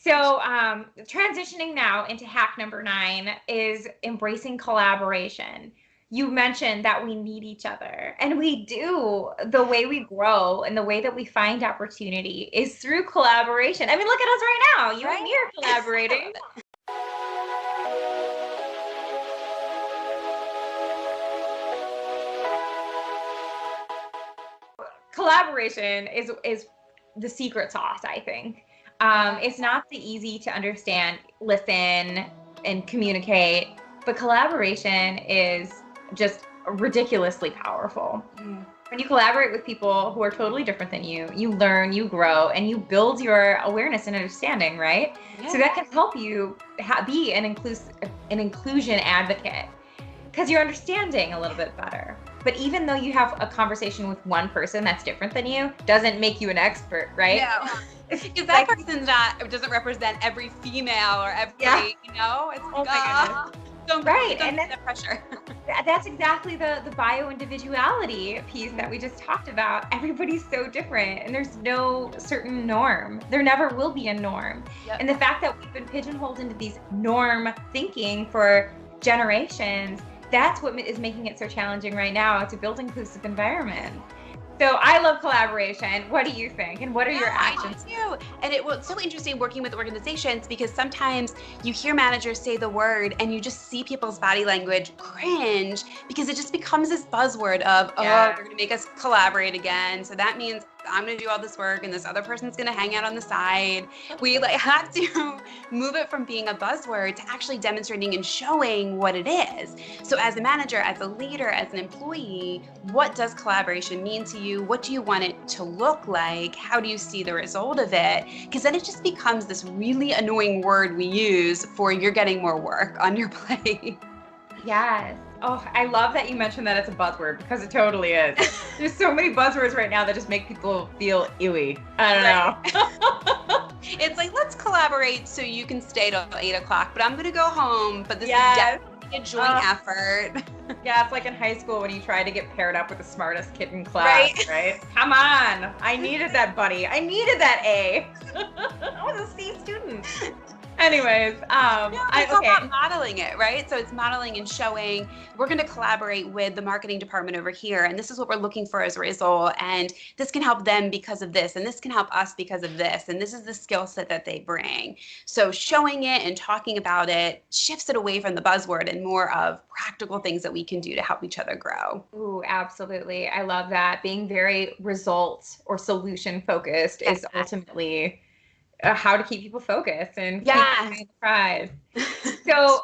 So, transitioning now into hack number 9 is embracing collaboration. You mentioned that we need each other, and we do. The way we grow and the way that we find opportunity is through collaboration. I mean, look at us right now. You and me are collaborating. Collaboration is the secret sauce, I think. It's not the easy to understand, listen, and communicate, but collaboration is just ridiculously powerful. When you collaborate with people who are totally different than you learn, you grow, and you build your awareness and understanding, right? Yeah. So that can help you be an inclusion advocate because you're understanding a little bit better. But even though you have a conversation with one person that's different than you, doesn't make you an expert, right? No. Because that person's doesn't represent every female or every, you know? It's oh my goodness. Right. And that pressure. That's exactly the bio-individuality piece that we just talked about. Everybody's so different and there's no certain norm. There never will be a norm. Yep. And the fact that we've been pigeonholed into these norm thinking for generations, that's what is making it so challenging right now to build inclusive environments. So I love collaboration. What do you think? And what are your actions? I do too. And it's so interesting working with organizations because sometimes you hear managers say the word and you just see people's body language cringe because it just becomes this buzzword of, they're going to make us collaborate again. So that means I'm going to do all this work and this other person's going to hang out on the side. We have to move it from being a buzzword to actually demonstrating and showing what it is. So as a manager, as a leader, as an employee, what does collaboration mean to you? What do you want it to look like? How do you see the result of it? Because then it just becomes this really annoying word we use for you're getting more work on your plate. Yes. Oh, I love that you mentioned that it's a buzzword because it totally is. There's so many buzzwords right now that just make people feel ewy. I don't know. It's like, let's collaborate so you can stay till 8 o'clock, but I'm going to go home. But this is definitely a joint effort. Yeah, it's like in high school when you try to get paired up with the smartest kid in class, right? Come on. I needed that buddy. I needed that A. I was a C student. Anyways, it's all about modeling it, right? So it's modeling and showing we're going to collaborate with the marketing department over here, and this is what we're looking for as a result, and this can help them because of this, and this can help us because of this, and this is the skill set that they bring. So showing it and talking about it shifts it away from the buzzword and more of practical things that we can do to help each other grow. Ooh, absolutely. I love that. Being very result or solution focused is ultimately how to keep people focused and keep them pride. So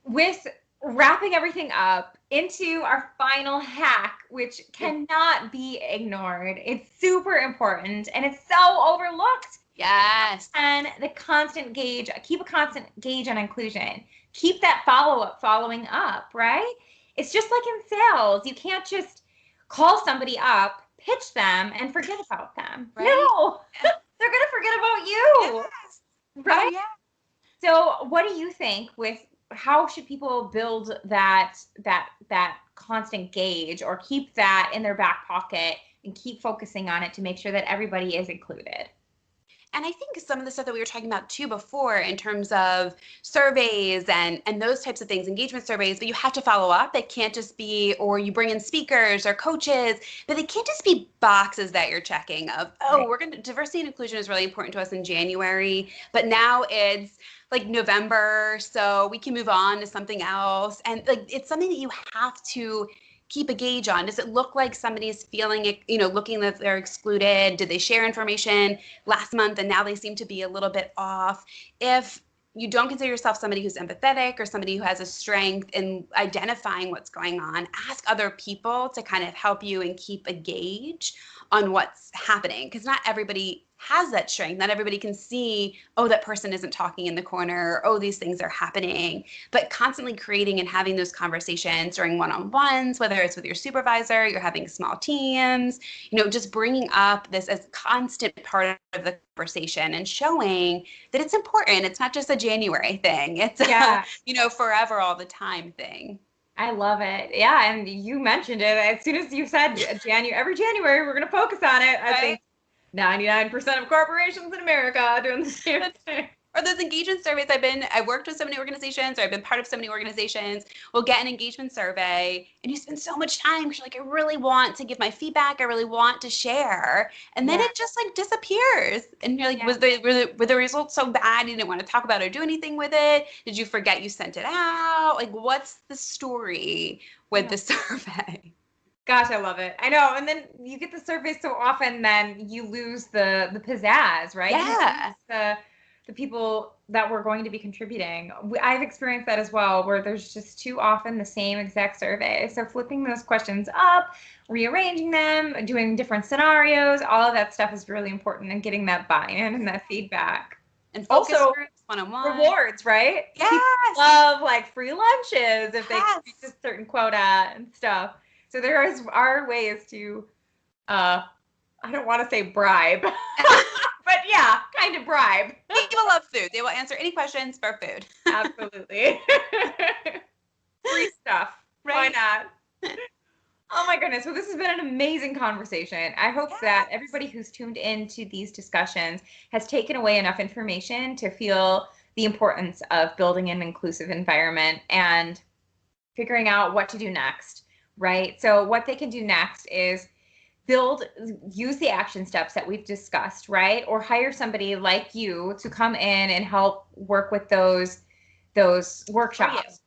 with wrapping everything up into our final hack, which cannot be ignored. It's super important and it's so overlooked. Yes. And the constant gauge, keep a constant gauge on inclusion. Keep that following up, right? It's just like in sales. You can't just call somebody up, pitch them, and forget about them. Right? No. They're going to forget about you, right? Yeah. So what do you think with how should people build that constant gauge or keep that in their back pocket and keep focusing on it to make sure that everybody is included? And I think some of the stuff that we were talking about too before in terms of surveys and those types of things, engagement surveys, but you have to follow up. It can't just be, or you bring in speakers or coaches, but it can't just be boxes that you're checking of, diversity and inclusion is really important to us in January, but now it's like November, so we can move on to something else. And like, it's something that you have to keep a gauge on. Does it look like somebody's feeling it, looking that they're excluded? Did they share information last month and now they seem to be a little bit off? If you don't consider yourself somebody who's empathetic or somebody who has a strength in identifying what's going on, ask other people to kind of help you and keep a gauge on what's happening, because not everybody has that strength. Not everybody can see, oh, that person isn't talking in the corner, or, oh, these things are happening. But constantly creating and having those conversations during one-on-ones, whether it's with your supervisor, you're having small teams, just bringing up this as constant part of the conversation and showing that it's important. It's not just a January thing. It's a, forever all the time thing. I love it. Yeah, and you mentioned it. As soon as you said every January, we're going to focus on it. I think 99% of corporations in America are doing the same thing. Or those engagement surveys I've worked with so many organizations, or I've been part of so many organizations. We'll get an engagement survey and you spend so much time because you're like, I really want to give my feedback. I really want to share. And then it just like disappears. And you're like, were the results so bad you didn't want to talk about or do anything with it? Did you forget you sent it out? Like, what's the story with the survey? Gosh, I love it. I know. And then you get the survey so often, then you lose the pizzazz, right? Yeah. The people that were going to be contributing. I've experienced that as well, where there's just too often the same exact survey. So flipping those questions up, rearranging them, doing different scenarios, all of that stuff is really important, and getting that buy-in and that feedback. And focus also, groups, one-on-one. Rewards, right? Yes. People love like free lunches if they reach a certain quota and stuff. So are ways to, I don't want to say bribe, but yeah, kind of bribe. People love food. They will answer any questions for food. Absolutely. Free stuff. Right. Why not? Oh my goodness. Well, this has been an amazing conversation. I hope that everybody who's tuned into these discussions has taken away enough information to feel the importance of building an inclusive environment and figuring out what to do next, right? So what they can do next is use the action steps that we've discussed, right? Or hire somebody like you to come in and help work with those workshops,